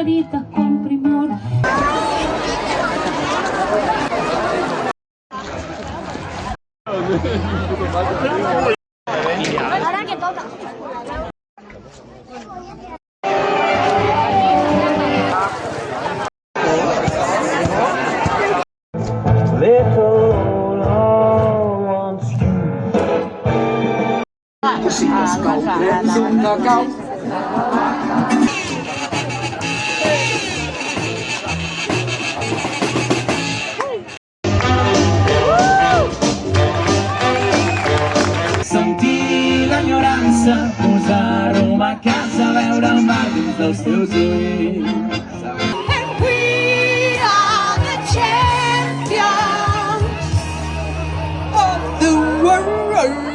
margarita con primor. Ahora que toca. Sentir l'enyorança, posar-ho a casa, veure el mar dins dels teus ulls. And we are the champions of the world.